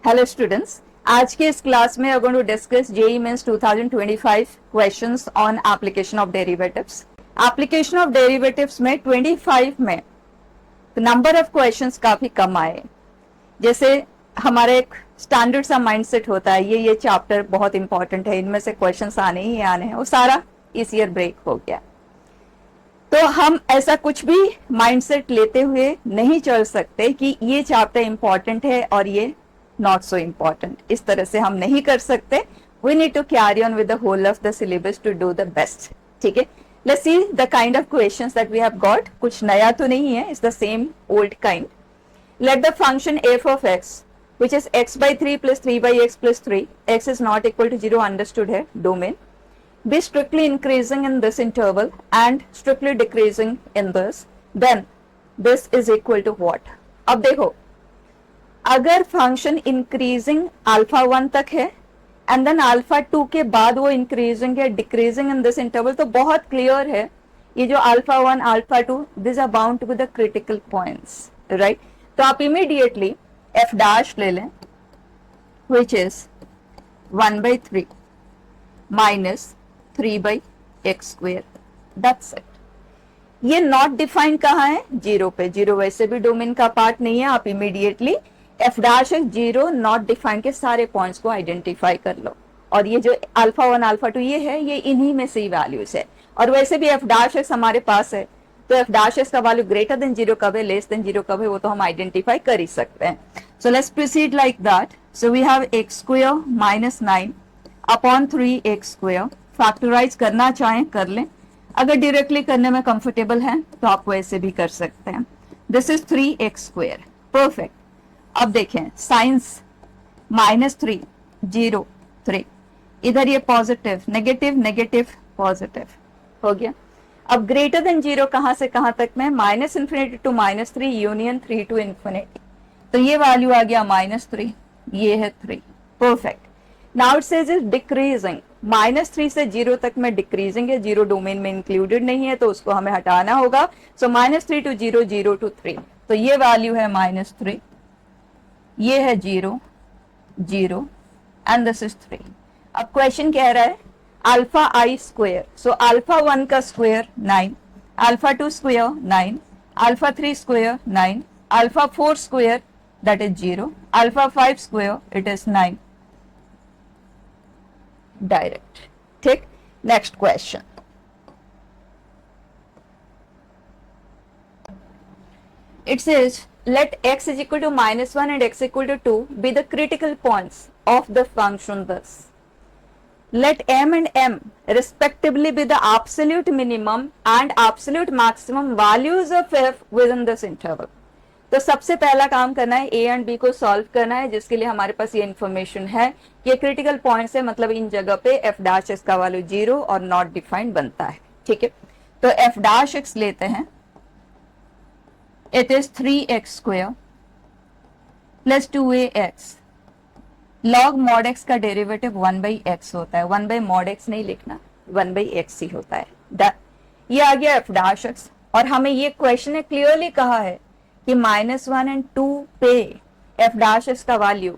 Hello students, आज के इस क्लास में going to discuss JEE mains 2025 questions on application of derivatives. Application of derivatives में 25 में नंबर ऑफ क्वेश्चंस काफी कम आए। जैसे हमारा एक स्टैंडर्ड सा माइंडसेट होता है, ये चैप्टर बहुत इंपॉर्टेंट है, इनमें से क्वेश्चंस आने ही आने हैं, वो सारा इस ईयर ब्रेक हो गया। तो हम ऐसा कुछ भी माइंडसेट लेते हुए नहीं चल सकते कि ये चैप्टर इंपॉर्टेंट है और ये नॉट सो इम्पॉर्टेंट। इस तरह से हम नहीं कर सकते। We need to carry on with the whole of the syllabus to do the best. ठीक है, let's see the kind of questions that we have got. कुछ नया तो नहीं है, it's the same old kind. Let the function f of x which is x by 3 plus 3 by x plus 3, x is not equal to 0 understood है domain, be strictly increasing in this interval and strictly decreasing in this, then this is equal to what? अब देखो, अगर function increasing alpha 1 तक है and then alpha 2 के बाद वो increasing है डिक्रीजिंग इन दिस इंटरवल, तो बहुत क्लियर है ये जो alpha 1 alpha 2 this are bound to the critical points, right? तो आप इमीडिएटली एफ डैश ले लें which is 1 by 3 minus 3 by x square, that's it. ये नॉट डिफाइंड कहाँ है? जीरो पे। जीरो वैसे भी डोमेन का पार्ट नहीं है। आप immediately f dash x zero not defined के सारे पॉइंट्स को आइडेंटिफाई कर लो। और ये जो अल्फा 1 अल्फा 2 ये है, ये इन्हीं में से ही वैल्यूज है। और वैसे भी एफ डैश एक्स हमारे पास है, तो एफ डैश एक्स का वैल्यू ग्रेटर देन जीरो कब है, लेस देन जीरो कब है, वो तो हम आइडेंटिफाई कर ही सकते हैं। So let's proceed like that. So we have x square minus 9 upon 3 x square. Factorise करना चाहें कर लें, अगर डायरेक्टली करने में कंफर्टेबल है तो आप वैसे भी कर सकते हैं। This is 3 x square, perfect. अब देखें साइंस माइनस 3 0 3, इधर ये पॉजिटिव नेगेटिव नेगेटिव पॉजिटिव हो गया। अब ग्रेटर देन जीरो कहां से कहां तक में? Minus infinity to minus 3 union 3 to infinity, तो ये वैल्यू आ गया माइनस 3, ये है 3, perfect. Now it says is decreasing, minus 3 से जीरो तक में डिक्रीजिंग है, जीरो डोमेन में इंक्लूडेड नहीं है, तो उसको हमें हटाना होगा। So minus 3 to zero, zero to 3, तो ये वैल्यू है माइनस 3, ये है 0 0 एंड दिस इज 3। अब क्वेश्चन कह रहा है alpha i square, so alpha 1 का square 9, alpha 2 square 9, alpha 3 square 9, alpha 4 square that is 0, alpha 5 square it is 9, direct. ठीक, next question. It says let x is equal to minus 1 and x equal to 2 be the critical points of the function thus. Let m and m respectively be the absolute minimum and absolute maximum values of f within this interval. तो सबसे पहला काम करना है a and b को solve करना है, जिसके लिए हमारे पास ये इंफॉर्मेशन है कि क्रिटिकल पॉइंट्स है, मतलब इन जगह पे f डैश x का वैल्यू 0 और नॉट डिफाइंड बनता है। ठीक है, तो f डैश x लेते हैं, it is 3x square plus 2ax, log mod x का डेरिवेटिव 1 by x होता है। 1 by mod x नहीं लिखना, 1 by x ही होता है। ये आ गया f डैश x, और हमें ये क्वेश्चन ने क्लियरली कहा है कि -1 एंड 2 पे f डैश x का वैल्यू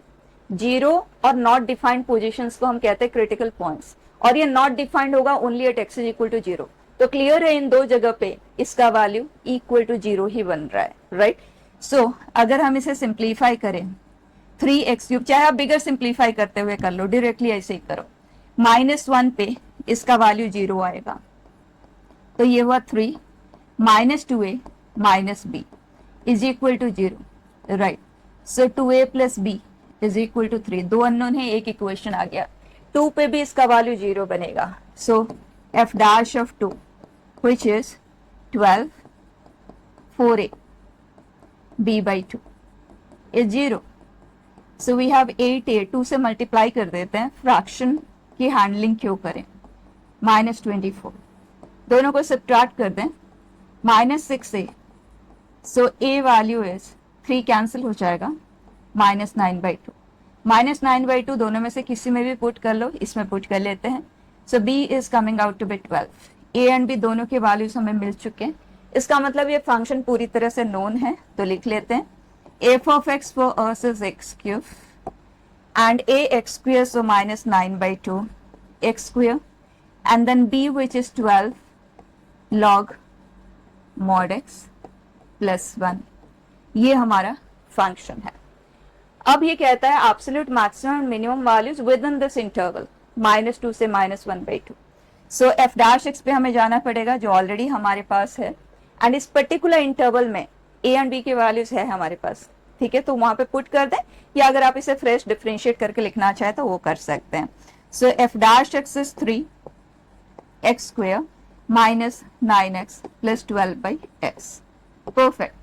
0 और नॉट डिफाइंड पोजीशंस को हम कहते हैं क्रिटिकल पॉइंट्स, और ये नॉट डिफाइंड होगा only at x is equal to 0। तो क्लियर है इन दो जगह पे इसका वैल्यू इक्वल टू 0 ही बन रहा है, राइट? सो अगर हम इसे सिंप्लीफाई करें 3x3, चाहे आप बिगर सिंप्लीफाई करते हुए कर लो, डायरेक्टली ऐसे ही करो, -1 पे इसका वैल्यू 0 आएगा, तो ये हुआ 3 minus 2a minus b is equal to 0, right? So 2a plus b is equal to 3। दो अननोन है, एक इक्वेशन आ गया। 2 पे भी इसका वैल्यू 0 बनेगा, सो f dash of 2 which is 12 4a b by 2 is 0. So we have 8a, 2 से multiply कर देते हैं, फ्रैक्शन की हैंडलिंग क्यों करें, -24, दोनों को सब्ट्रैक्ट कर दें, -6a, so a value is 3 cancel हो जाएगा, -9 by 2, -9 by 2 दोनों में से किसी में भी पुट कर लो, इसमें पुट कर लेते हैं। So b is coming out to be 12। a and b दोनों के वैल्यूज हमें मिल चुके हैं, इसका मतलब ये फंक्शन पूरी तरह से नोन है, तो लिख लेते हैं f of x for us is x cube and a x square, so minus 9 by 2 x square, and then b which is 12 log mod x plus 1. ये हमारा फंक्शन है. अब ये कहता है absolute maximum and minimum values with in this interval -2 से -1/2. सो f dash x पे हमें जाना पड़ेगा जो ऑलरेडी हमारे पास है, एंड इस पर्टिकुलर इंटरवल में ए एंड बी के वैल्यूज है हमारे पास. ठीक है, तो वहां पे पुट कर दें, या अगर आप इसे फ्रेश डिफरेंशिएट करके लिखना चाहे तो वो कर सकते हैं. So f dash x is 3 x square minus 9x plus 12/x. Perfect.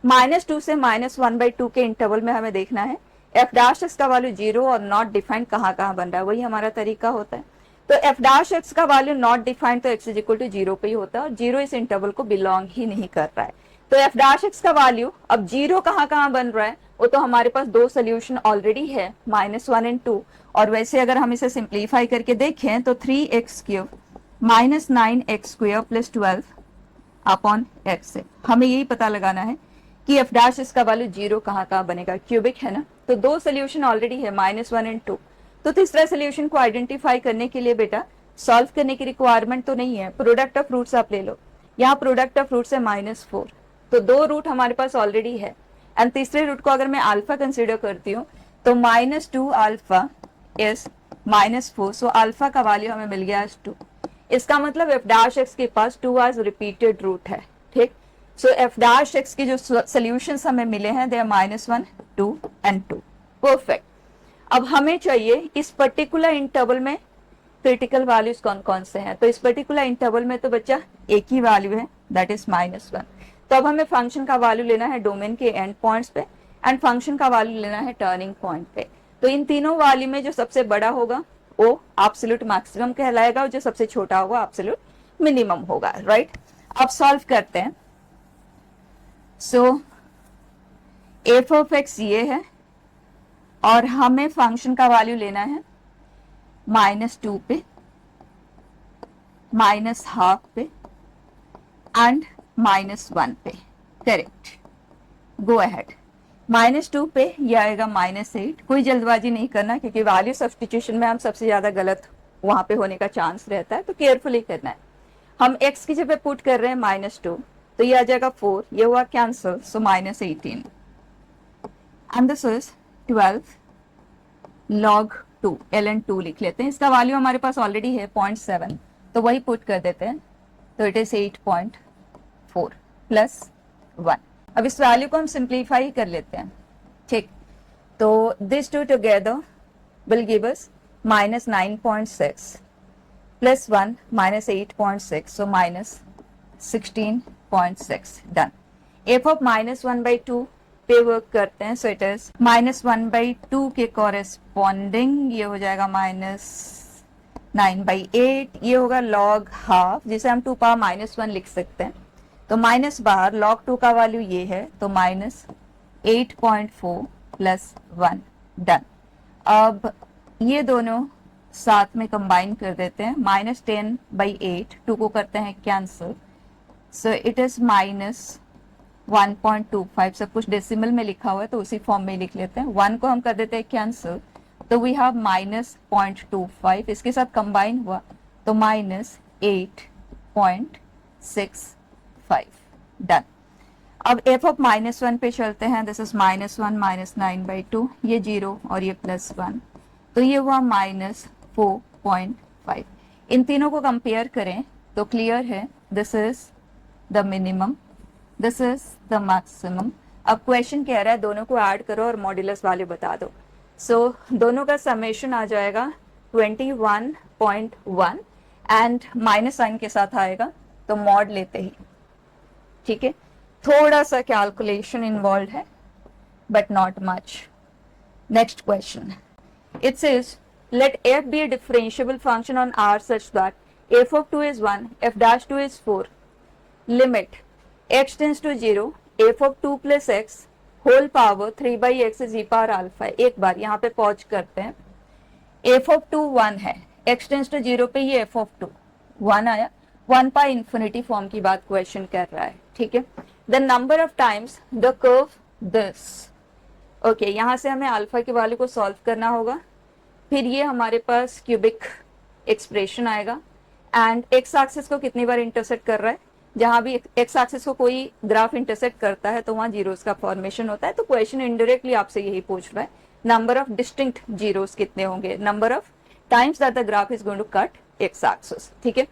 -2 से -1/2 के इंटरवल में हमें देखना है एफ डैश एक्स का वैल्यू 0 और नॉट डिफाइंड कहाँ बन रहा है, वही हमारा तरीका होता है. तो एफ डैश एक्स का वैल्यू नॉट डिफाइंड तो x इज इक्वल टू 0 पे ही होता है, और 0 इस इंटरवल को बिलोंग ही नहीं कर रहा है. तो एफ डैश एक्स का वैल्यू अब 0 कहाँ बन रहा है, वो तो हमारे पास दो सोल्यूशन ऑलरेडी है, -1 एंड 2. और वैसे अगर हम इसे सिंप्लीफाई करके देखें तो 3x cube minus 9x square plus 12 upon x से हमें यही पता लगाना है कि एफ डैश इसका वैल्यू 0 कहाँ बनेगा. क्यूबिक है ना, तो दो सोल्यूशन ऑलरेडी है, -1 एंड 2. तो तीसरा सोल्यूशन को आइडेंटिफाई करने के लिए बेटा सॉल्व करने की रिक्वायरमेंट तो नहीं है. प्रोडक्ट ऑफ रूट्स आप ले लो, यहाँ प्रोडक्ट ऑफ रूट्स है -4, तो दो रूट हमारे पास ऑलरेडी है. एंड तीसरे रूट को अगर मैं अल्फा कंसिडर करती हूँ तो -2 अल्फा इज -4, सो अल्फा का वैल्यू हमें मिल गया 2. इसका मतलब एफ डैश एक्स के पास 2 आज रिपीटेड रूट है. ठीक, सो एफ डैश एक्स के जो सोल्यूशंस हमें मिले हैं दे आर -1, 2 एंड 2. परफेक्ट. अब हमें चाहिए इस पर्टिकुलर इंटरवल में क्रिटिकल वैल्यूज कौन कौन से हैं. तो इस पर्टिकुलर इंटरवल में तो बच्चा एक ही वैल्यू है, दैट इज -1. तो अब हमें फंक्शन का वैल्यू लेना है डोमेन के एंड पॉइंट्स पे, एंड फंक्शन का वैल्यू लेना है टर्निंग पॉइंट पे. तो इन तीनों वैल्यू में जो सबसे बड़ा होगा वो एब्सोल्यूट मैक्सिमम कहलाएगा, और जो सबसे छोटा होगा एब्सोल्यूट मिनिमम होगा. राइट, अब सॉल्व करते हैं. सो एफ ऑफ एक्स ये है, और हमें फंक्शन का वैल्यू लेना है -2 पे, -12 पे एंड -1 पे. Correct, go ahead. -2 पे यह आएगा -8. कोई जल्दबाजी नहीं करना, क्योंकि वैल्यू सब्स्टिट्यूशन में हम सबसे ज्यादा गलत वहां पे होने का चांस रहता है, तो केयरफुली करना है. हम x की जगह पुट कर रहे हैं -2, तो ये आ जाएगा 4, ये हुआ cancel, so -18. And this is 12 log 2, ln2 लिख लेते हैं. इसका वैल्यू हमारे पास ऑलरेडी है 0.7, तो वही पुट कर देते हैं. तो इट इज 8.4 प्लस 1. अब इस वैल्यू को हम सिंप्लीफाई कर लेते हैं. ठीक, तो this to together will give us -9.6 plus 1 -8.6, so -16.6. Done. F of -1/2 पे वर्क करते हैं, सो इट इज -1/2 के कॉरेस्पॉन्डिंग ये हो जाएगा -9/8. ये होगा log हाफ, जिसे हम 2 पावर -1 लिख सकते हैं. तो माइनस बाहर log 2 का वैल्यू ये है, तो -8.4 प्लस 1. डन. अब ये दोनों साथ में कंबाइन कर देते हैं. -10/8, 2 को करते हैं कैंसिल, सो इट इज -1.25. सब कुछ डेसिमल में लिखा हुआ है तो उसी फॉर्म में लिख लेते हैं. 1 को हम कर देते हैं कैंसिल, तो वी हैव -0.25. इसके साथ कंबाइन हुआ तो -8.65. डन. अब f ऑफ -1 पे चलते हैं. दिस इज -1 -9/2, ये 0 और ये +1, तो ये हुआ -4.5. इन तीनों को कंपेयर करें तो क्लियर है, this is the minimum, this is the maximum. अब क्वेश्चन कह रहा है दोनों को ऐड करो और मॉड्यूलस वैल्यू बता दो. सो दोनों का समेशन आ जाएगा 21.1 एंड माइनस साइन के साथ आएगा, तो मॉड लेते ही. ठीक है, थोड़ा सा कैलकुलेशन इन्वॉल्व है but not much. Next question, it says let f be a differentiable function on R such that f of 2 is 1, f dash 2 is 4. Limit x tends to 0, f of 2 plus x whole power 3/x is e power alpha. एक बार यहाँ पे pause करते हैं. f of 2 1 है, x tends to 0 पे ये f of 2 1 आया. 1 by infinity form की बात क्वेश्चन कर रहा है. ठीक है, the number of times the curve this. Okay, यहाँ से हमें अल्फा की वैल्यू को सॉल्व करना होगा। फिर ये हमारे पास क्यूबिक एक्सप्रेशन आएगा एंड एक्स एक्सिस को कितनी बार इंटरसेक्ट कर रहा है, जहां भी एक्स एक्सिस को कोई ग्राफ इंटरसेक्ट करता है तो वहां जीरोस का फॉर्मेशन होता है। तो क्वेश्चन इनडायरेक्टली आपसे यही पूछ रहा है, नंबर ऑफ डिस्टिंक्ट जीरोस कितने होंगे, number of times that the graph is going to cut x axis. ठीक है,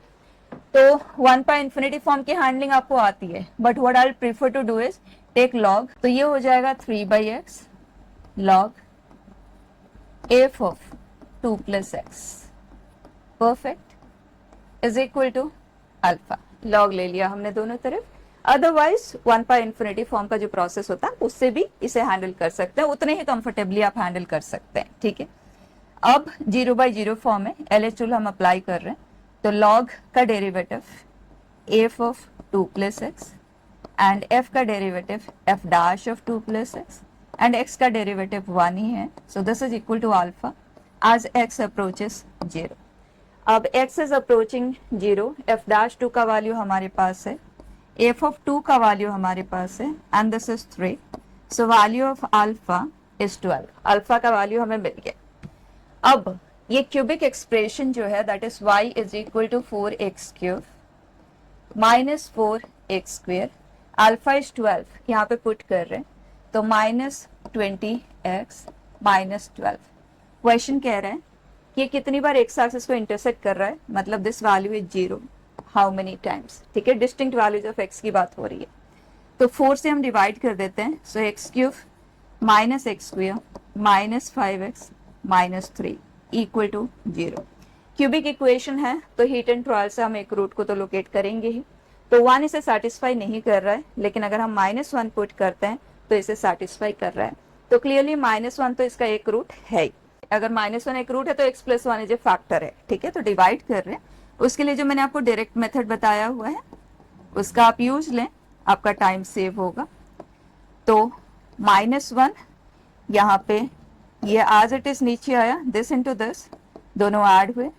तो 1 बाय इंफिनिटी फॉर्म की हैंडलिंग आपको आती है, but what I prefer to do is take log. तो ये हो जाएगा 3/x log f of 2 plus x perfect is equal to alpha. Log ले लिया हमने दोनों तरफ। अदरवाइज 1 बाय इंफिनिटी फॉर्म का जो प्रोसेस होता है उससे भी इसे हैंडल कर सकते हैं, उतने ही कंफर्टेबली आप हैंडल कर सकते हैं। ठीक है, अब 0/0 फॉर्म में LH रूल हम अप्लाई कर रहे हैं, तो लॉग का derivative f of 2 plus x and f का derivative f dash of 2 plus x and x का डेरिवेटिव 1 ही है, so this is equal to alpha as x approaches 0। अब x is approaching 0, f dash 2 का value हमारे पास है, f of 2 का वैल्यू हमारे पास है and this is 3, so value of alpha is 12। Alpha का वैल्यू हमें मिल गया। अब ये क्यूबिक एक्सप्रेशन जो है that is y is equal to 4x cube minus 4x square, alpha is 12 यहाँ पे पुट कर रहे हैं, तो -20x माइनस 12। क्वेश्चन कह रहे हैं कि ये कितनी बार एक्स एक्सिस को इंटरसेक्ट कर रहा है, मतलब this value is 0 how many times. ठीक है, डिस्टिंक्ट वैल्यूज ऑफ एक्स की बात हो रही है, तो 4 से हम डिवाइड कर देते हैं, so x cube minus x square minus 5x minus 3 equal to 0। Cubic equation है तो हीट एंड ट्रायल से हम एक रूट को तो लोकेट करेंगे ही, तो 1 इसे सेटिस्फाई नहीं कर रहा है, लेकिन अगर हम -1 पुट करते हैं तो इसे सेटिस्फाई कर रहा है, तो क्लियरली -1 तो इसका एक रूट है। अगर -1 एक रूट है तो x + 1 इज ए फैक्टर है। ठीक है, तो डिवाइड कर रहे हैं, उसके लिए जो मैंने आपको डायरेक्ट मेथड बताया हुआ है उसका आप यूज लें, आपका टाइम सेव होगा। तो -1 यहाँ पे ये एज इट इज नीचे आया, दिस इंटू दिस दोनों ऐड हुए,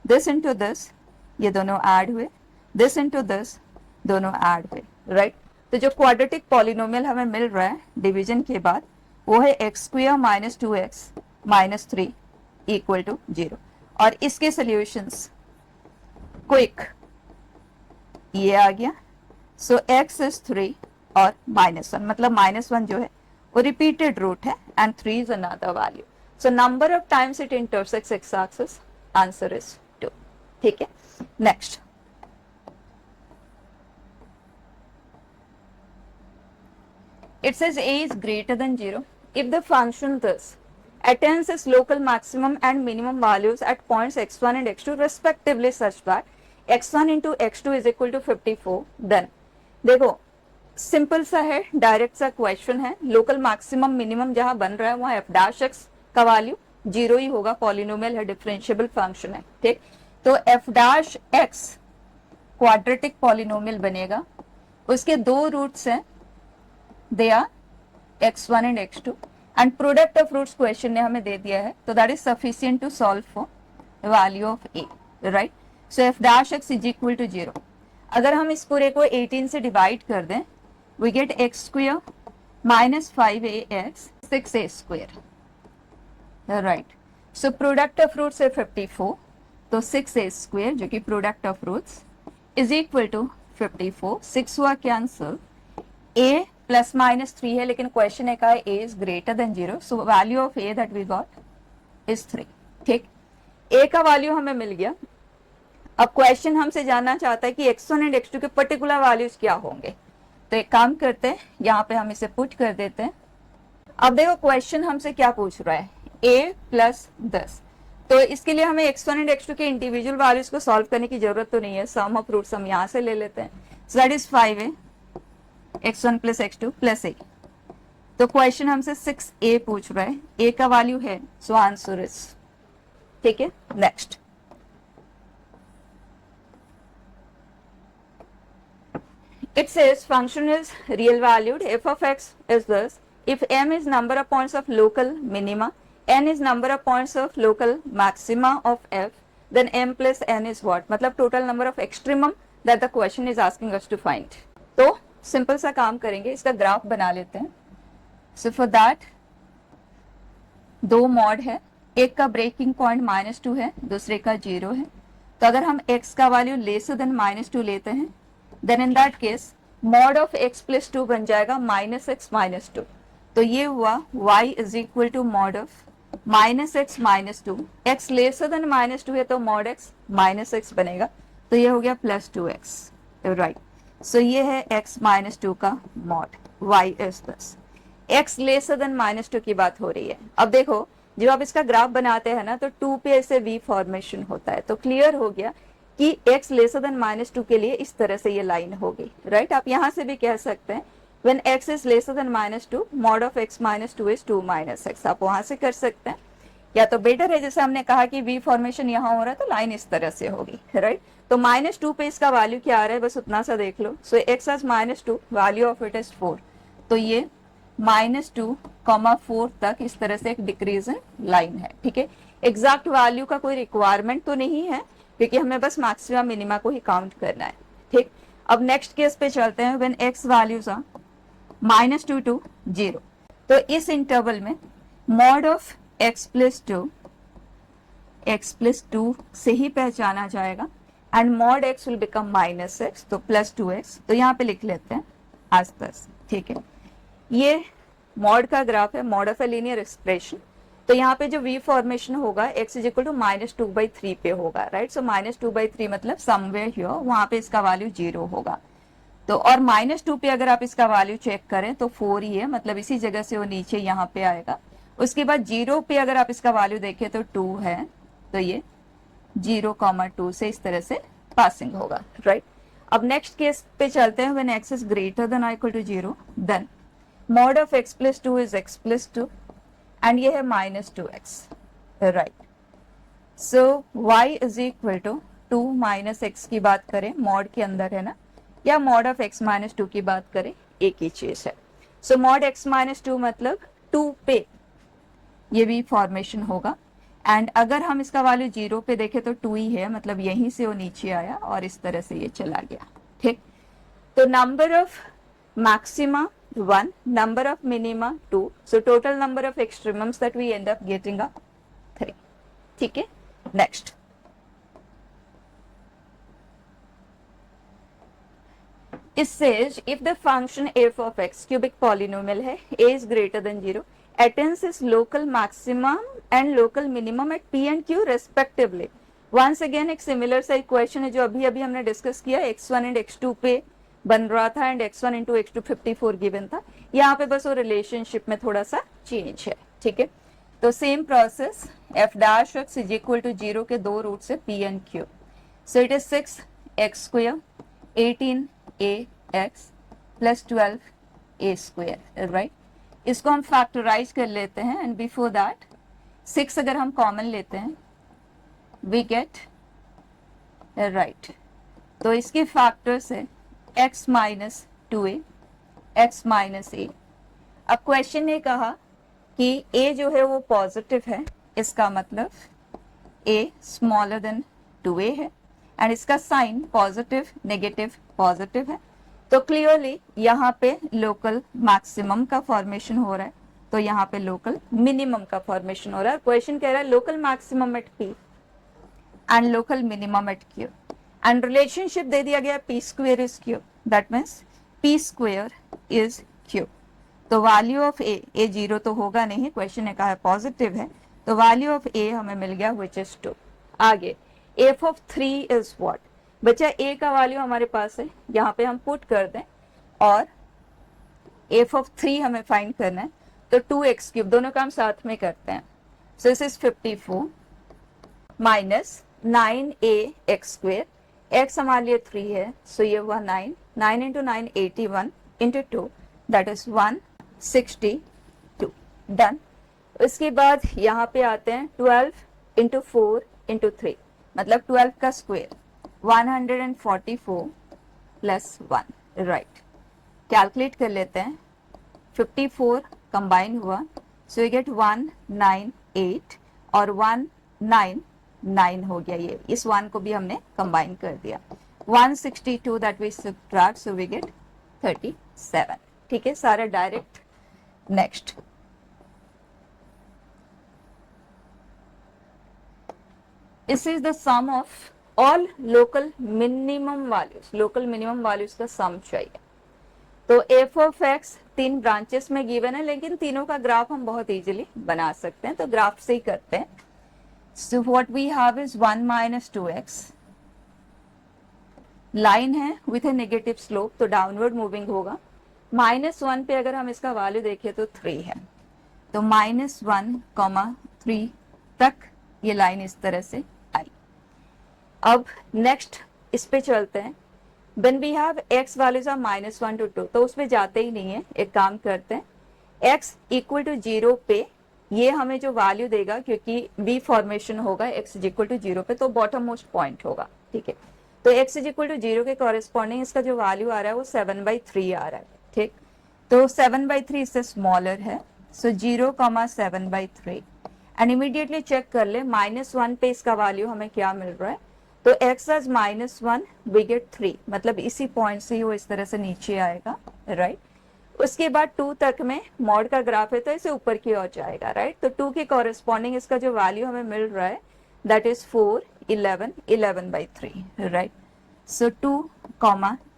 दिस इंटू दिस ये दोनों ऐड हुए, दिस इंटू दिस दोनों ऐड हुए, राइट। तो जो क्वाड्रेटिक पॉलिनोमियल हमें मिल रहा है डिवीजन के बाद वो है x square minus 2x minus 3 equal to 0, और इसके सॉल्यूशंस क्विक ये आ गया, सो x इज 3 और -1, मतलब -1 जो है वो रिपीटेड रूट है and 3 is another value, so number of times it intersects x axis, answer is 2। ठीक है, next it says a is greater than 0 if the function thus attains its local maximum and minimum values at points x1 and x2 respectively such that x1 into x2 is equal to 54, then देखो simple सा है, direct सा question है, local maximum minimum जहां बन रहा है वहां f डैश x का वैल्यू 0 ही होगा, पॉलिनोमियल है, डिफरेंशिएबल फंक्शन है। ठीक, तो f dash x quadratic polynomial बनेगा, उसके दो रूट्स हैं, they are x1 and x2 and product of roots question ने हमें दे दिया है, तो that is sufficient to solve for value of a, right? So f dash x is equal to 0। अगर हम इस पूरे को 18 से डिवाइड कर दें, we get x square minus 5ax 6a square, right? So product of roots है 54, तो 6a square जो कि product of roots is equal to 54, 6 हुआ कैंसल, a प्लस माइनस 3 है, लेकिन क्वेश्चन है का a is greater than 0, so value of a that we got is 3। ठीक, a का वैल्यू हमें मिल गया। अब क्वेश्चन हमसे जानना चाहता है कि x1 एंड x2 के पर्टिकुलर वैल्यूज क्या होंगे, तो एक काम करते हैं, यहाँ पे हम इसे पुट कर देते हैं। अब देखो क्वेश्चन हमसे क्या पूछ रहा है, a प्लस 10, तो इसके लिए हमें x1 एंड x2 के इंडिविजुअल वैल्यूज को सॉल्व करने की जरूरत तो नहीं है, सम ऑफ रूट्स हम यहाँ से ले लेते हैं, so that is 5a x1 plus x2 plus a। तो क्वेश्चन हमसे 6a पूछ रहा है, a का वैल्यू है, सो आंसर इज, ठीक है। Next it says function is real valued, f of x is this, if m is number of points of local minima, n is number of points of local maxima of f, then m plus n is what, मतलब total number of extremum that the question is asking us to find। तो simple सा काम करेंगे, इसका graph बना लेते हैं। So for that दो मॉड है, एक का ब्रेकिंग पॉइंट -2 है, दूसरे का 0 है। तो अगर हम x का वैल्यू लेसर देन -2 लेते हैं, then in that case mod of x + 2 बन जाएगा -x - 2। तो ये हुआ y is equal to mod of -x - 2। x lesser than -2 है तो मॉड x -x बनेगा, तो ये हो गया +2x, राइट। सो ये है x - 2 का mod, y is this. x lesser than -2 की बात हो रही है। अब देखो जब आप इसका ग्राफ बनाते हैं ना, तो 2 पे ऐसे v फॉर्मेशन होता है, तो क्लियर हो गया कि x लेसर देन -2 के लिए इस तरह से ये लाइन होगी, राइट। आप यहां से भी कह सकते हैं when x is lesser than -2 mod of x - 2 is 2 - x, आप वहां से कर सकते हैं। या तो बेटर है जैसे हमने कहा कि v फॉर्मेशन यहाँ हो रहा है तो लाइन इस तरह से होगी, राइट। तो -2 पे इसका वैल्यू क्या आ रहा है, बस उतना सा देख लो। सो x as -2, value of it is 4, तो ये -2, 4 तक इस तरह से एक डिक्रीजिंग लाइन है, ठीक है। एग्जैक्ट वैल्यू का कोई रिक्वायरमेंट तो नहीं है, क्योंकि हमें बस मैक्सिमम मिनिमा को ही काउंट करना है, ठीक। अब नेक्स्ट केस पे चलते हैं, when x values are -2 to 0। तो इस इंटरवल में मॉड ऑफ x + 2 से ही पहचाना जाएगा, and mod x will become -x, तो +2x। तो यहाँ पे लिख लेते हैं एज दिस, ठीक है। ये मॉड का ग्राफ है, mod of a linear expression. तो यहाँ पे जो v फॉर्मेशन होगा x इज इक्वल टू -2/3 पे होगा, राइट। सो -2/3 मतलब समवेयर हियर, वहां पे इसका वैल्यू 0 होगा। तो और -2 पे अगर आप इसका वैल्यू चेक करें तो 4 ही है, मतलब इसी जगह से वो नीचे यहाँ पे आएगा। उसके बाद 0 पे अगर आप इसका वैल्यू देखें तो 2 है, तो ये 0,2 से इस तरह से पासिंग होगा, राइट। अब नेक्स्ट केस पे चलते हैं, when x is greater than और equal to 0, then mod of x + 2 is x + 2, and ये है -2x, right. So y is equal to 2 - x की बात करें, मॉड के अंदर है ना, या मॉड ऑफ x - 2 की बात करें, एक ही चीज है। सो मॉड x - 2 मतलब 2 पे ये भी फॉर्मेशन होगा, एंड अगर हम इसका वैल्यू 0 पे देखें तो 2 ही है, मतलब यहीं से वो नीचे आया और इस तरह से ये चला गया, ठीक। तो number of maxima 1, number of minima 2, so total number of extremums that we end up getting are 3, ठीक है। Next, it says if the function f of x cubic polynomial है, a is greater than 0, attains its local maximum and local minimum at p and q respectively। once again एक similar सा equation है जो अभी अभी हमने discuss किया, x1 and x2 पे बन रहा था, and x1 into x2 54 given था। यहाँ पे बस वो रिलेशनशिप में थोड़ा सा चेंज है, ठीक है। तो same process, f dash x is equal to 0 के दो रूट से p and q। So it is 6x² 18ax plus 12a², right. इसको हम फैक्टराइज कर लेते हैं, एंड बिफोर दैट 6 अगर हम कॉमन लेते हैं वी गेट, राइट। तो इसके फैक्टर्स है x - 2a, x - a। अब क्वेश्चन ने कहा कि a जो है वो पॉजिटिव है, इसका मतलब a स्मॉलर देन 2a है, एंड इसका साइन पॉजिटिव नेगेटिव पॉजिटिव है। तो क्लियरली यहाँ पे लोकल मैक्सिमम का फॉर्मेशन हो रहा है, तो यहाँ पे लोकल मिनिमम का फॉर्मेशन हो रहा है। क्वेश्चन कह रहा है local maximum at p and local minimum at q, and relationship दे दिया गया p² is q, that means p² is q। तो वैल्यू ऑफ a 0 तो होगा नहीं, क्वेश्चन ने कहा है पॉजिटिव है, तो वैल्यू ऑफ a हमें मिल गया विच इज 2। आगे f of 3 इज व्हाट, बच्चा a का वैल्यू हमारे पास है, यहाँ पे हम पुट कर दें, और f of 3 हमें फाइंड करना है, तो 2x³ दोनों काम साथ में करते हैं। सो this is 54 minus 9ax², x हमारे लिए 3 है, सो ये हुआ 9, 9 into 9 81 into 2 that is 162, done. इसके बाद यहाँ पे आते हैं 12 इंटू 4 इंटू 3, मतलब 12 का स्क्वायर 144 प्लस 1, राइट। कैलकुलेट कर लेते हैं, 54 कंबाइन हुआ, सो यू गेट 198 और 199 हो गया, ये इस 1 को भी हमने कंबाइन कर दिया, 162 that we subtract, so we get 37, ठीक है, सारा direct. Next, This is the sum of all local minimum values. local minimum values का sum चाहिए. तो f of x 3 ब्रांचेस में गिवन है, लेकिन तीनों का ग्राफ हम बहुत इजीली बना सकते हैं, तो ग्राफ से ही करते हैं. So what we have is 1 minus 2x. Line है विथ ए नेगेटिव स्लोप, तो डाउनवर्ड मूविंग होगा. -1 पे अगर हम इसका वैल्यू देखें तो 3 है, तो -1, 3 तक ये लाइन इस तरह से आई. अब नेक्स्ट इस पे चलते हैं. When we have x values are -1 to 2, तो उसमें जाते ही नहीं है. एक काम करते हैं, x इक्वल टू 0 पे ये हमें जो वैल्यू देगा, क्योंकि v फॉर्मेशन होगा x इज इक्वल टू 0 पे, तो बॉटम मोस्ट पॉइंट होगा. ठीक है, तो x इज इक्वल टू 0 के कॉरेस्पॉन्डिंग इसका जो वैल्यू आ रहा है वो 7/3 आ रहा है. ठीक, तो 7/3 इससे स्मॉलर है, सो 0, 7/3. एंड इमीडिएटली चेक कर ले -1 पे इसका वैल्यू हमें क्या मिल रहा है. तो x as -1 we get 3, मतलब इसी पॉइंट से ही वो इस तरह से नीचे आएगा. राइट, उसके बाद 2 तक में मॉड का ग्राफ है, तो इसे ऊपर की ओर जाएगा. राइट, तो 2 के कॉरेस्पॉन्डिंग इसका जो वैल्यू हमें मिल रहा है that is 4, 11, 11/3. Right, so 2,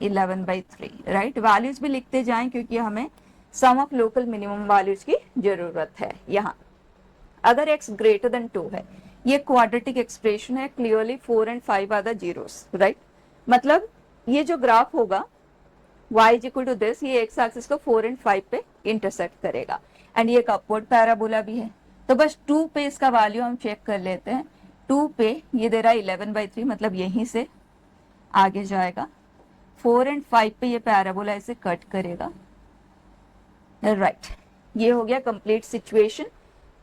11/3. Right, values भी लिखते जाएं क्योंकि हमें सम ऑफ लोकल मिनिमम वैल्यूज की जरूरत है. यहाँ अगर x ग्रेटर देन 2 है, ये क्वाड्रेटिक एक्सप्रेशन है, clearly 4 and 5 are the zeros. Right, मतलब ये जो ग्राफ होगा y is equal to this, ये x एक्सिस को 4 and 5 पे इंटरसेक्ट करेगा. एंड ये एक अपवर्ड पैराबोला भी है, तो बस 2 पे इसका वैल्यू हम चेक कर लेते हैं. 2 पे ये दे रहा है 11/3, मतलब यहीं से आगे जाएगा. 4 and 5 पे ये पैराबोला इसे कट करेगा. राइट, ये हो गया कंप्लीट सिचुएशन.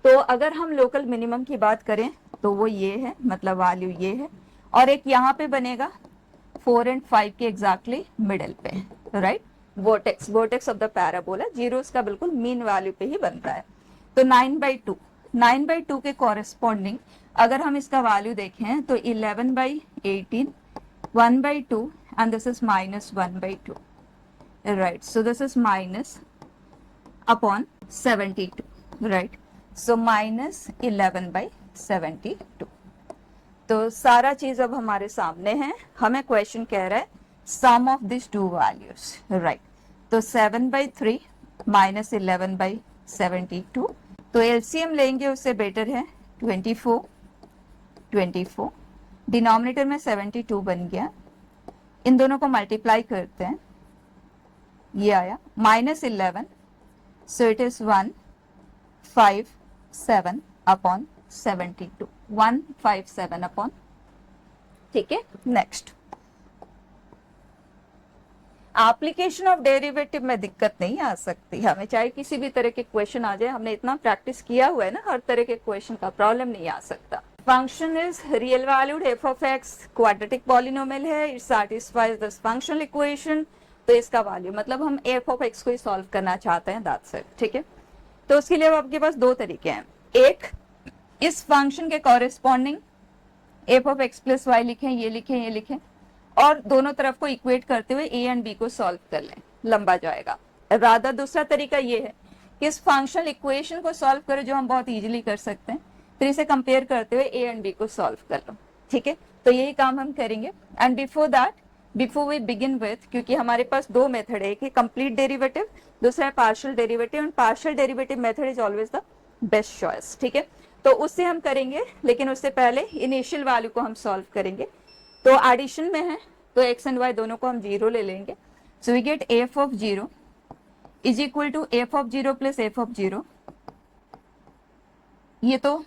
तो अगर हम लोकल मिनिमम की बात करें तो वो ये है, मतलब वैल्यू ये है, और एक यहाँ पे बनेगा 4 and 5 के एग्जैक्टली मिडिल पे. Right, vertex of the parabola zeros का बिल्कुल मीन वैल्यू पे ही बनता है. तो 9/2 के कॉरेस्पॉन्डिंग अगर हम इसका वैल्यू देखें तो 11/18, 1/2 and this is -1/2. Right, so this is minus upon 72. Right, so -11/72. तो सारा चीज अब हमारे सामने है. हमें क्वेश्चन कह रहा है sum of this two values. Right, तो 7/3 -11/72, तो एलसीएम लेंगे उससे बेटर है 24. डिनोमिनेटर में 72 बन गया. इन दोनों को मल्टीप्लाई करते हैं, ये आया -11, सो इट इज 157 अपॉन 72. 157 अपॉन. ठीक है, नेक्स्ट एप्लीकेशन ऑफ डेरिवेटिव में दिक्कत नहीं आ सकती हमें, चाहे किसी भी तरह के क्वेश्चन आ जाए. हमने इतना प्रैक्टिस किया हुआ है ना, हर तरह के क्वेश्चन का प्रॉब्लम नहीं आ सकता. Function is real valued f of x, quadratic polynomial है, it satisfies this functional equation. तो इसका वैल्यू मतलब हम f of x को ही सॉल्व करना चाहते हैं, दैट्स इट. ठीक है, तो उसके लिए अब आपके पास दो तरीके हैं. एक, इस फंक्शन के corresponding f of x plus y लिखें, ये लिखें, और दोनों तरफ को इक्वेट करते हुए a एंड b को सॉल्व कर लें, लंबा जाएगा. रादर दूसरा तरीका ये है कि इस फंक्शनल इक्वेशन को सॉल्व करो, जो हम बहुत इजीली कर सकते हैं, फिर इसे कंपेयर करते हुए a एंड b को सॉल्व कर लो. ठीक है, तो यही काम हम करेंगे. And before we begin with, क्योंकि हमारे पास दो मेथड है, एक है कंप्लीट डेरिवेटिव, दूसरा है partial derivative. And partial derivative method is always the best choice. ठीक है, तो उससे हम करेंगे, लेकिन उससे पहले इनिशियल वैल्यू को हम सॉल्व करेंगे. तो एडिशन में है, तो x एंड y दोनों को हम 0 ले लेंगे. So we get f of 0 is equal to f of 0 plus f of 0. ये तो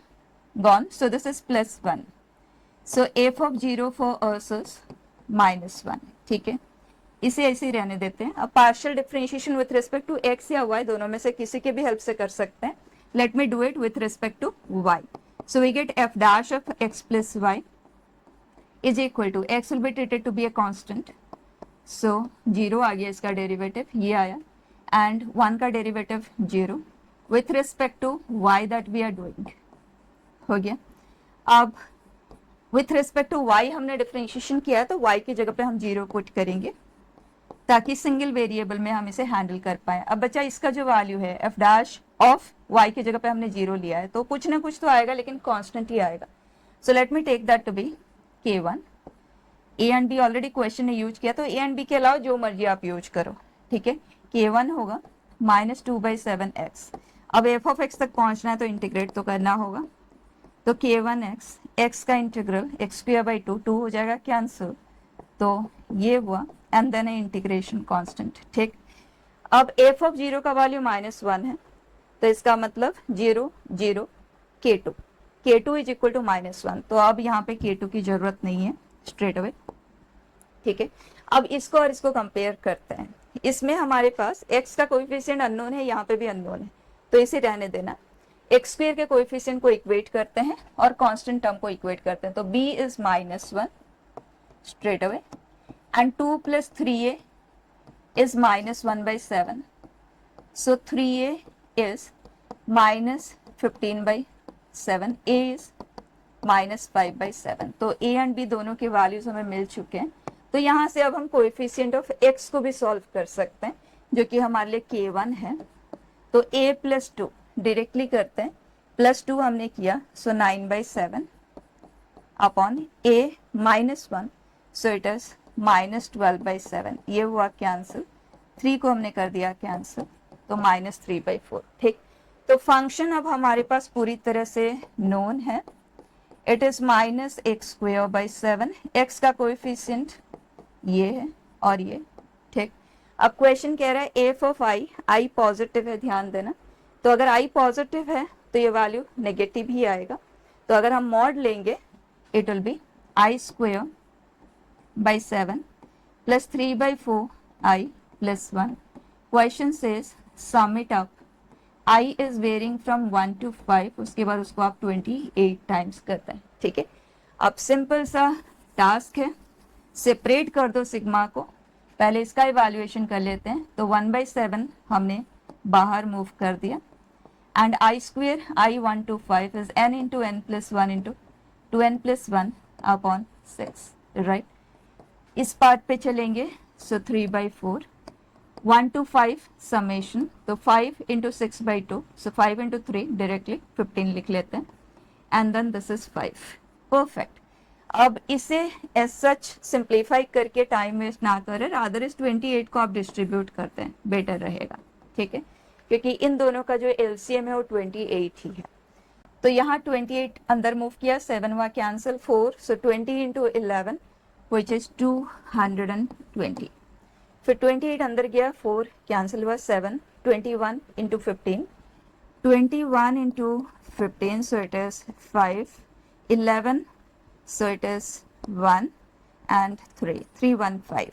gone, so this is +1. So f of 0 for us is -1. ठीक है, इसे ऐसे ही रहने देते हैं. अब partial differentiation with respect to x या y, दोनों में से किसी के भी हेल्प से कर सकते हैं. Let me do it with respect to y. So we get f dash of x plus y is equal to, x will be treated to be a constant, so 0 आ गया इसका डेरिवेटिव, ये आया, and 1 का derivative 0 with respect to y that we are doing. हो गया. अब with respect to y हमने differentiation किया है, तो y की जगह पे हम 0 पुट करेंगे ताकि सिंगल वेरिएबल में हम इसे हैंडल कर पाए. अब बच्चा इसका जो वैल्यू है f डैश ऑफ y की जगह पे हमने 0 लिया है, तो कुछ ना कुछ तो आएगा, लेकिन कांस्टेंट ही आएगा. So let me take that to be k1. A and b already question ने यूज किया, तो ए एंड बी के अलावा जो मर्जी आप यूज करो, ठीक है. k1 होगा -2/7x. अब एफ ऑफ एक्स तक पहुंचना है तो इंटीग्रेट तो करना होगा. तो k1x, x का इंटीग्रल x²/2, 2 हो जाएगा कैंसिल, तो ये हुआ, एंड देन इंटीग्रेशन कांस्टेंट. ठीक. अब एफ ऑफ 0 का वैल्यू -1 है, तो इसका मतलब 0 0 k2, k2 is equal to -1. तो अब यहाँ पे k2 की जरूरत नहीं है स्ट्रेट अवे. ठीक है. अब इसको और इसको कंपेयर करते हैं. इसमें हमारे पास x का कोएफिशिएंट अननोन है, यहाँ पे भी अननोन है, तो इसे रहने देना. x² के कोएफिशिएंट को इक्वेट करते हैं और कांस्टेंट टर्म को इक्वेट करते हैं. तो b is -1 straight away, and 2 + 3a is -1/7. So 3a is -15/7. a is -5/7. तो a एंड b दोनों के वैल्यूज हमें मिल चुके हैं. तो यहाँ से अब हम कोएफिशिएंट ऑफ x को भी सॉल्व कर सकते हैं, जो कि हमारे लिए k1 है. तो a + 2 डायरेक्टली करते हैं. +2 हमने किया, सो 9/7 upon a -1, so it is -12/7. ये हुआ कैंसिल. 3 को हमने कर दिया कैंसिल, तो -3/4. ठीक. तो फंक्शन अब हमारे पास पूरी तरह से नोन है. It is -x²/7. x का कोएफिशिएंट ये है और ये. ठीक. अब क्वेश्चन कह रहा है एफ ऑफ आई पॉजिटिव है, ध्यान देना. तो अगर आई पॉजिटिव है तो ये वैल्यू नेगेटिव ही आएगा. तो अगर हम मॉड लेंगे, it will be i²/7 plus 3/4i plus 1. Question says sum it up. i is varying from 1 to 5. उसके बाद उसको आप 28 टाइम्स करते हैं. ठीक है. अब सिंपल सा टास्क है, सेपरेट कर दो सिग्मा को. पहले इसका इवैल्यूएशन कर लेते हैं. तो 1/7 हमने बाहर मूव कर दिया, and i² i1 to 5 is n into n plus 1 into 2n plus 1 upon 6. Right. इस पार्ट पे चलेंगे. सो 3/4, 1 to 5 समेशन, तो 5 into 6/2, सो 5 into 3 डायरेक्टली 15 लिख लेते हैं, and then this is 5. Perfect. अब इसे एज सच सिंप्लीफाई करके टाइम वेस्ट ना करें, रादर इस 28 को आप डिस्ट्रीब्यूट करते हैं, बेटर रहेगा. ठीक है. क्योंकि इन दोनों का जो एलसीएम है वो 28 ही है. तो यहाँ 28 अंदर मूव किया, 7 हुआ cancel, 4, so 20 into 11 which is 220. फिर 28 अंदर गया, 4 कैंसिल हुआ, 7, 21 into 15, 21 into 15, so it is 5, 11, so it is 1 and 3, 315.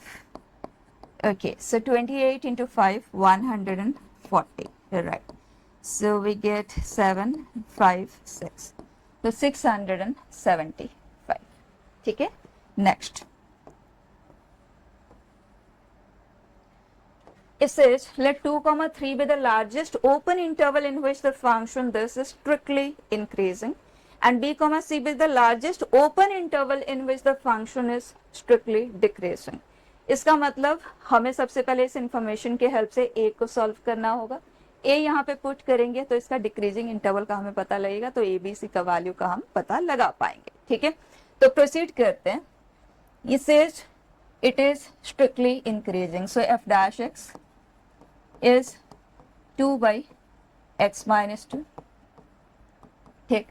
Okay, so 28 into 5, 140. Right. So we get 7, 5, 6. So 675. ठीक है. Next. It says let 2, 3 be the largest open interval in which the function this is strictly increasing, and b, c be the largest open interval in which the function is strictly decreasing. इसका मतलब हमें सबसे पहले इस information के help से a को solve करना होगा. a यहाँ पे पुट करेंगे तो इसका डिक्रीजिंग इंटरवल का हमें पता लगेगा, तो a b c का वैल्यू का हम पता लगा पाएंगे. ठीक है. तो प्रोसीड करते हैं. It says it is strictly increasing, so f dash x is 2/x minus 2. ठीक.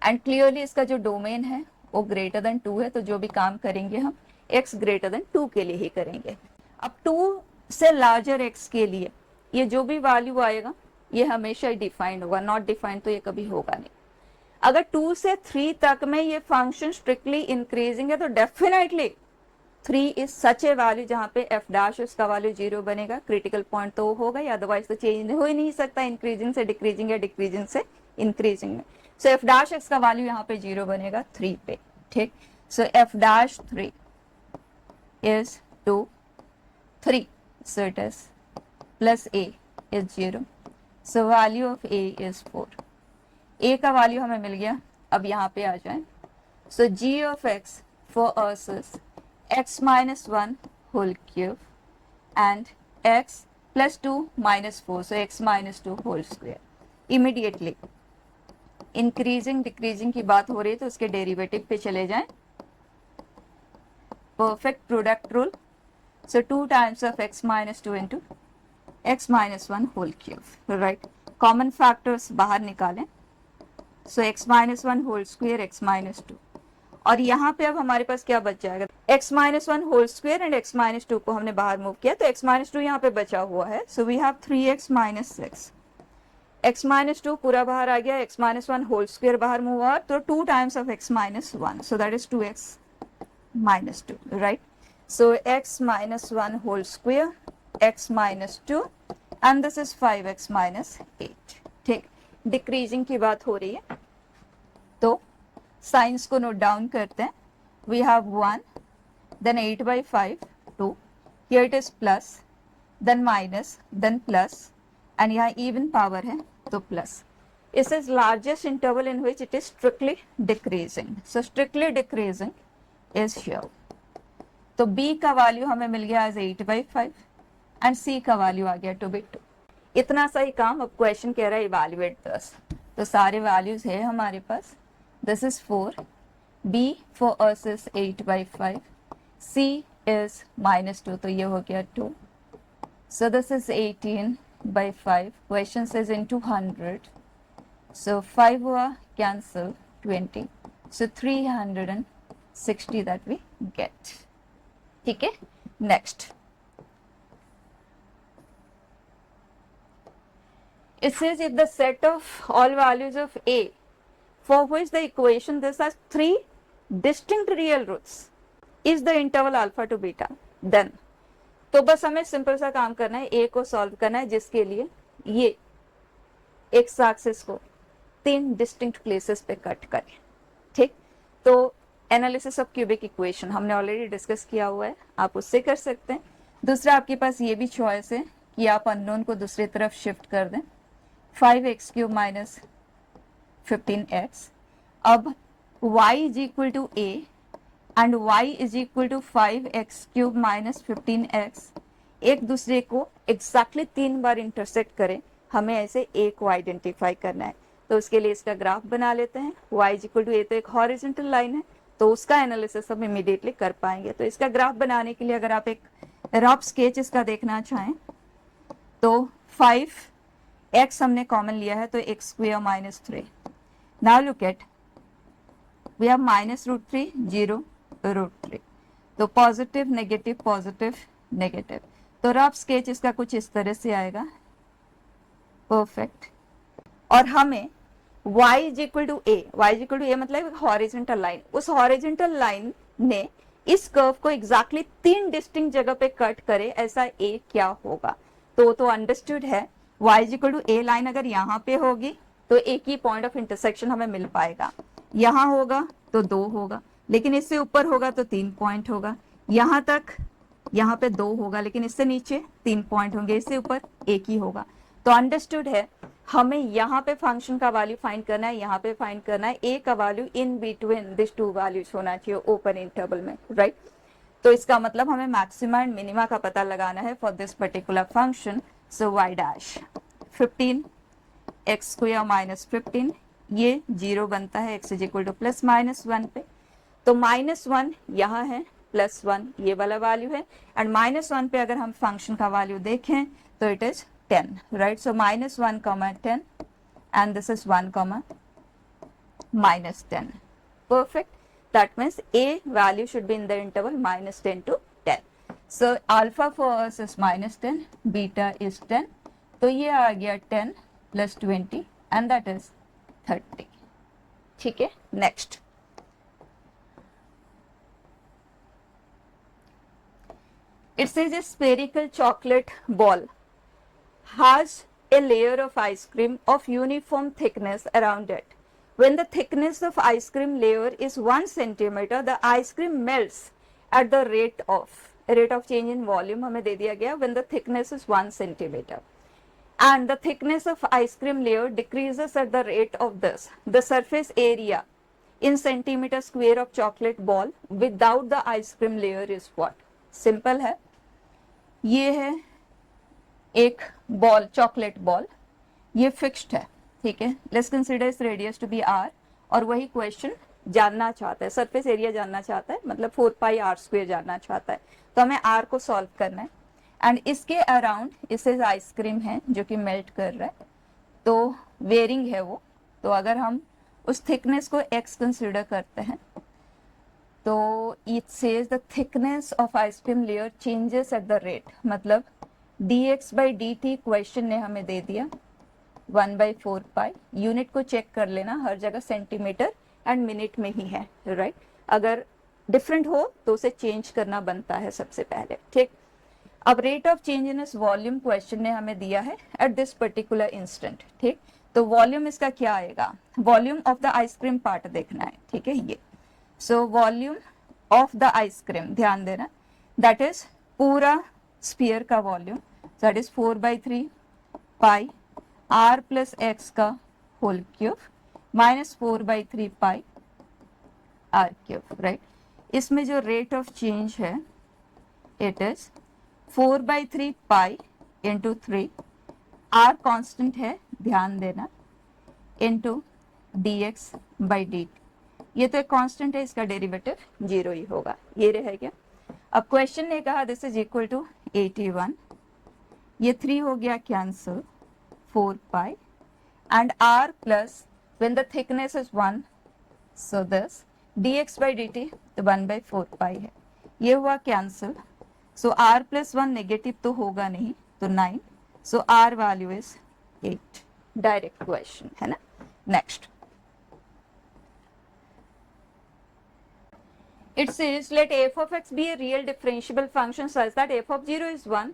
एंड क्लियरली इसका जो डोमेन है वो ग्रेटर देन 2 है, तो जो भी काम करेंगे हम x ग्रेटर देन 2 के लिए ही करेंगे. अब 2 से लार्जर x के लिए ये जो भी वैल्यू आएगा ये हमेशा ही डिफाइंड होगा, नॉट डिफाइंड तो ये कभी होगा नहीं. अगर 2 से 3 तक में ये फंक्शन स्ट्रिक्टली इंक्रीजिंग है तो definitely 3 is such A value जहां पे f डैश इसका वैल्यू 0 बनेगा. क्रिटिकल पॉइंट तो होगा ही, अदरवाइज तो चेंज हो ही नहीं सकता इंक्रीजिंग से डिक्रीजिंग या डिक्रीजिंग से इंक्रीजिंग में. सो f डैश x का वैल्यू यहाँ पे 0 बनेगा 3 पे. ठीक. सो f dash 3 is 2, 3, so it is plus a is 0, so value of a is 4. a का वैल्यू हमें मिल गया. अब यहाँ पे आ जाए. so g of x for us is x minus 1 whole cube and x plus 2 minus 4, so x minus 2 whole square. Immediately increasing decreasing की बात हो रही है तो उसके डेरिवेटिव पे चले जाएं. Perfect product rule. So 2 times of x minus 2 into x minus 1 whole cube, right? Common factors बाहर निकालें. So x minus 1 whole square, x minus 2. और यहाँ पे अब हमारे पास क्या बच जाएगा? x minus 1 whole square and x minus 2 को हमने बाहर मूव किया तो x minus 2 यहाँ पे बचा हुआ है. So we have 3x minus 6. x minus 2 पूरा बाहर आ गया, x minus 1 whole square बाहर मूव हुआ तो 2 times of x minus 1. So that is 2x minus 2, right? So x minus 1 whole square, x minus 2 and this is 5x minus 8. ठीक, decreasing की बात हो रही है तो साइंस को नोट डाउन करते हैं. We have 1, then 8 by 5, 2. Here it is plus, then minus, then plus and यहाँ even power है तो plus. This is largest interval in which it is strictly decreasing. So strictly decreasing is here. तो b का value हमें मिल गया as 8 by 5 and c का value आ गया टू बी 2. इतना सा ही काम. अब क्वेश्चन कह रहा है इवैल्यूएट दिस. तो सारे वैल्यूज है हमारे पास. This is 4, b for us is 8 by 5, c is -2 तो ये हो गया 2. So this is 18 by 5. Question is into 100. So 5 हुआ cancel 20. So 360 that we get. ठीक है. Next it says if the set of all values of a for which the equation this has 3 distinct real roots is the interval alpha to beta, then तो बस हमें simple सा काम करना है, a को सॉल्व करना है जिसके लिए ये एक्स एक्सिस को 3 डिस्टिंक्ट प्लेसेस पे कट करें. ठीक. तो एनालिसिस ऑफ क्यूबिक इक्वेशन हमने ऑलरेडी डिस्कस किया हुआ है, आप उससे कर सकते हैं. दूसरा आपके पास ये भी चॉइस है कि आप अननोन को दूसरी तरफ शिफ्ट कर दें. 5x cube minus 15x. अब y is equal to a and y is equal to 5x cube minus 15x एक दूसरे को एग्जैक्टली 3 बार इंटरसेक्ट करें. हमें ऐसे a को आइडेंटिफाई करना है तो उसके लिए इसका ग्राफ बना लेते हैं. y is equal to a तो एक हॉरिजॉन्टल लाइन है तो उसका एनालिसिस हम इमीडिएटली कर पाएंगे. तो इसका ग्राफ बनाने के लिए अगर आप एक रफ स्केच इसका देखना चाहें तो 5x हमने कॉमन लिया है तो x square minus 3. Now look at we have -√3 0 √3 तो पॉजिटिव नेगेटिव नेगेटिव. तो रफ स्केच इसका कुछ इस तरह से आएगा. परफेक्ट. और हमें y is equal to a मतलब हॉरिजॉन्टल लाइन. उस हॉरिजॉन्टल लाइन ने इस कर्व को एग्जैक्टली 3 डिस्टिंक्ट जगह पे कट करे, ऐसा a क्या होगा. तो अंडरस्टूड है. y is equal to a line अगर यहाँ पे होगी तो एक ही पॉइंट ऑफ इंटरसेक्शन हमें मिल पाएगा. यहाँ होगा तो 2 होगा लेकिन इससे ऊपर होगा तो 3 पॉइंट होगा. यहाँ तक यहाँ पे 2 होगा लेकिन इससे नीचे 3 पॉइंट होंगे, इससे ऊपर एक ही होगा. तो अंडरस्टूड है. हमें यहाँ पे फंक्शन का वैल्यू फाइंड करना है, यहाँ पे फाइंड करना है. a का value in between this 2 values होना चाहिए ओपन इंटरवल में, राइट. तो इसका मतलब हमें मैक्सिमा एंड मिनिमा का पता लगाना है for this particular function. So y dash 15 x square minus 15 ये 0 बनता है x is equal two plus minus 1 पे. तो -1 यहाँ है, +1 ये वाला वैल्यू है एंड -1 पे अगर हम फंक्शन का वैल्यू देखें तो it is 10, right? So -1 comma 10 and this is 1 comma -10. Perfect. That means a value should be in the interval -10 to 10. So alpha for us is -10, beta is 10. तो ये आ गया 10 plus 20 and that is 30. ठीक है. Next. It says a spherical chocolate ball has a layer of ice cream of uniform thickness around it. When the thickness of ice cream layer is 1 centimeter, the ice cream melts at the rate of change in volume हमें दे दिया गया when the thickness is 1 centimeter. And the thickness of ice cream layer decreases at the rate of this. The surface area in centimeter square of chocolate ball without the ice cream layer is what? Simple है. ये है एक ball, chocolate ball, ये fixed है. ठीक है, let's consider इस radius to be r, और वही क्वेश्चन जानना चाहता है, सरफेस एरिया जानना चाहता है, मतलब 4πr² जानना चाहता है, तो हमें r को सॉल्व करना है। एंड इसके अराउंड इसे आइसक्रीम है जो कि मेल्ट कर रहा है, तो वेरिंग है वो, तो अगर हम उस थिकनेस को x कंसिडर करते हैं तो it says the thickness of ice cream layer changes at the rate, मतलब dx/dt क्वेश्चन ने हमें दे दिया 1/4π, यूनिट को चेक कर लेना, हर जगह सेंटीमीटर एंड मिनट में ही है, राइट। अगर डिफरेंट हो तो उसे चेंज करना बनता है सबसे पहले, ठीक। अब रेट ऑफ चेंज इन इस वॉल्यूम क्वेश्चन ने हमें दिया है एट दिस पर्टिकुलर इंस्टेंट, ठीक। तो वॉल्यूम इसका क्या आएगा, volume of the ice cream part देखना है, ठीक है ये। So volume of the ice cream, ध्यान देना, दैट इज पूरा स्फीयर का volume, that is 4/3 pi r plus x का होल क्यूब माइनस 4/3 पाई r क्यूब, राइट। इसमें जो रेट ऑफ चेंज है it is 4/3 pi into 3, r constant है, ध्यान देना, इंटू dx/dt, ये तो एक कांस्टेंट है, इसका डेरिवेटिव 0 ही होगा, ये रहेगा। अब क्वेश्चन ने कहा दिस इज इक्वल टू 81, ये 3 हो गया cancel, 4 pi and r plus when the thickness is 1, so this dx/dt तो 1/4 पाई है, ये हुआ कैंसिल, सो r प्लस 1 नेगेटिव तो होगा नहीं, तो 9, सो r value is 8, direct question है ना। Next, it says let f of x be a real differentiable function such that f of 0 is 1,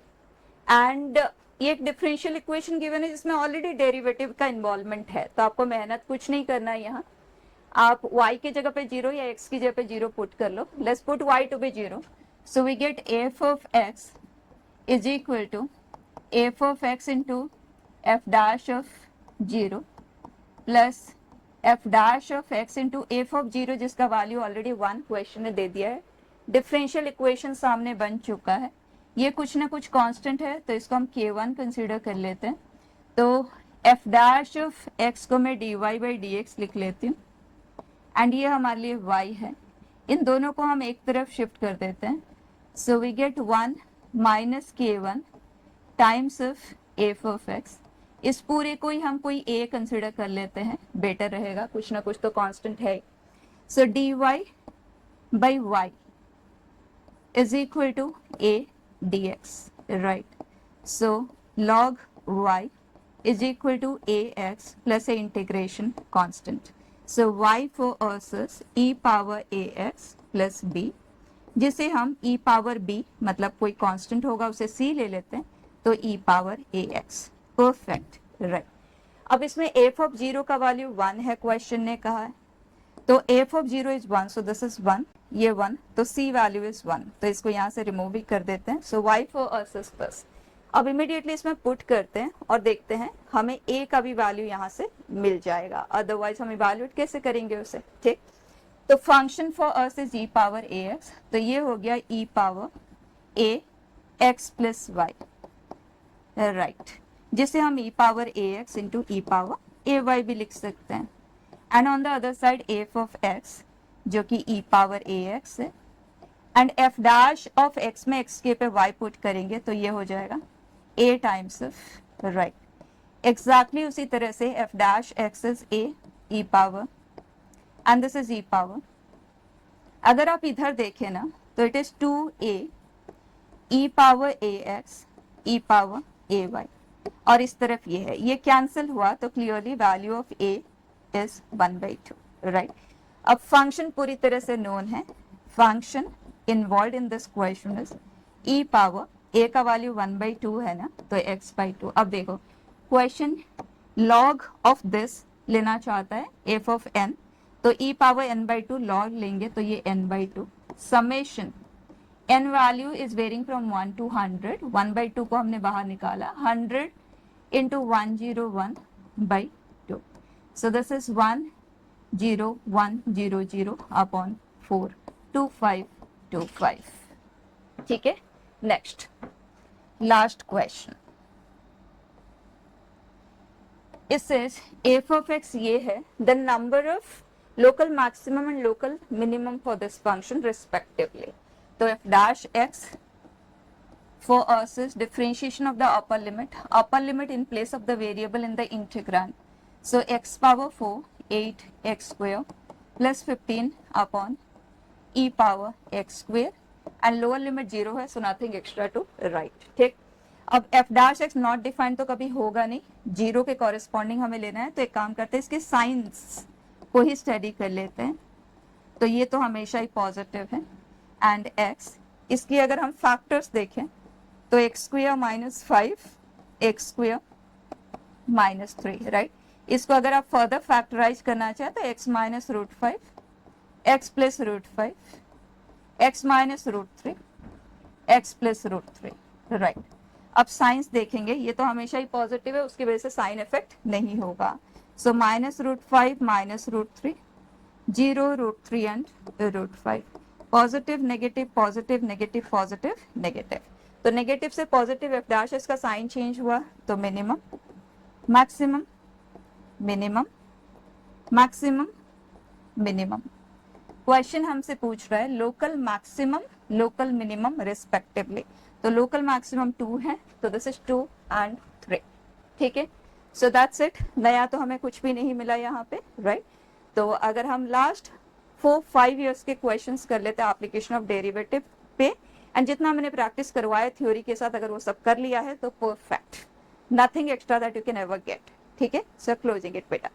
and ये एक डिफरेंशियल इक्वेशन गिवन है जिसमें ऑलरेडी डेरिवेटिव का इन्वॉल्वमेंट है, तो आपको मेहनत कुछ नहीं करना है यहाँ, आप y की जगह पे 0 या x की जगह पे 0 पुट कर लो, let's put y to be 0, so we get f of x is equal to f of x into f dash of 0 plus f dash of x into f of 0, जिसका value already 1 question ने दे दिया है, differential equation सामने बन चुका है, ये कुछ ना कुछ कांस्टेंट है, तो इसको हम k1 कंसीडर कर लेते हैं, तो f डैश ऑफ x को मैं dy/dx लिख लेती हूँ, एंड ये हमारे लिए y है, इन दोनों को हम एक तरफ शिफ्ट कर देते हैं, so we get 1 minus k1 times of f of x, इस पूरे को ही हम कोई a कंसिडर कर लेते हैं, बेटर रहेगा, कुछ ना कुछ तो कांस्टेंट है। So dy/y is equal to a dx, right. So log y is equal to ax plus a integration constant, so y for us is e power ax plus b, जिसे हम e power b, मतलब कोई constant होगा उसे c ले लेते हैं, तो e power ax, perfect, right. अब इसमें एफ ऑफ 0 का वैल्यू 1 है, क्वेश्चन ने कहा है, तो F of 0 is 1, so this is 1, ये 1, तो c वैल्यू इज 1, तो इसको यहाँ से रिमूव भी कर देते हैं, सो y for us is plus. अब इमीडिएटली इसमें पुट करते हैं और देखते हैं हमें a का भी वैल्यू यहाँ से मिल जाएगा, अदरवाइज हम इवैल्यूएट कैसे करेंगे उसे, ठीक। तो function for us is e power ax, तो ये हो गया e power ax plus y, right, जिसे हम e power ax into e power ay भी लिख सकते हैं, and on the other side f of x जो कि e पावर ax है, and f dash of x में x के पे y पुट करेंगे तो ये हो जाएगा a times of, right, exactly उसी तरह से f dash x is a e power and this is e power, अगर आप इधर देखें ना तो it is 2a e power ax e power ay, और इस तरफ ये है, ये कैंसिल हुआ तो clearly value of a is 1/2, right. अब फंक्शन पूरी तरह से नोन है, function involve in this question is e power a का वैल्यू 1/2 है ना, तो x/2। अब देखो क्वेश्चन log ऑफ दिस लेना चाहता है f ऑफ n, तो e पावर n/2 log लेंगे तो ये n/2, summation n value is varying from 1 to 100, 1/2 को हमने बाहर निकाला, 100 into 101/2, so this is 10100 upon 4, 2525, ठीक है। Next, last question, It says f of x ये है, the number of local maximum and local minimum for this function respectively. तो f dash x for us is differentiation of the upper limit in place of the variable in the integrand. So x power 4 8x square plus 15 upon e power x square and lower limit 0 है, so nothing extra to write. ठीक, अब f dash x not defined तो कभी होगा नहीं, zero के corresponding हमें लेना है, तो एक काम करते हैं इसके साइंस को ही स्टडी कर लेते हैं. तो ये तो हमेशा ही पॉजिटिव है एंड x, इसकी अगर हम फैक्टर्स देखें तो x square minus 5 x square minus 3, right. इसको अगर आप फर्दर फैक्टराइज करना चाहें तो x minus root 5 x plus root 5 x minus root 3 x plus root 3, right. अब साइंस देखेंगे, ये तो हमेशा ही पॉजिटिव है, उसकी वजह से साइन इफेक्ट नहीं होगा. So minus root 5 minus root 3 0 root 3 and root 5, positive negative positive negative positive negative. तो नेगेटिव से पॉजिटिव एफ डैश इसका साइन चेंज हुआ, तो minimum maximum minimum maximum minimum. Question हमसे पूछ रहा है local maximum local minimum respectively. तो लोकल मैक्सिमम 2 है, तो दिस इज 2 एंड 3. ठीक है, सो दैट्स इट. नया तो हमें कुछ भी नहीं मिला यहाँ पे, राइट. तो अगर हम लास्ट 4-5 ईयर्स के क्वेश्चंस कर लेते हैं एप्लीकेशन ऑफ डेरिवेटिव पे, एंड जितना मैंने प्रैक्टिस करवाया थ्योरी के साथ, अगर वो सब कर लिया है तो perfect, nothing extra that you can ever get. ठीक है, सो क्लोजिंग इट बेटा.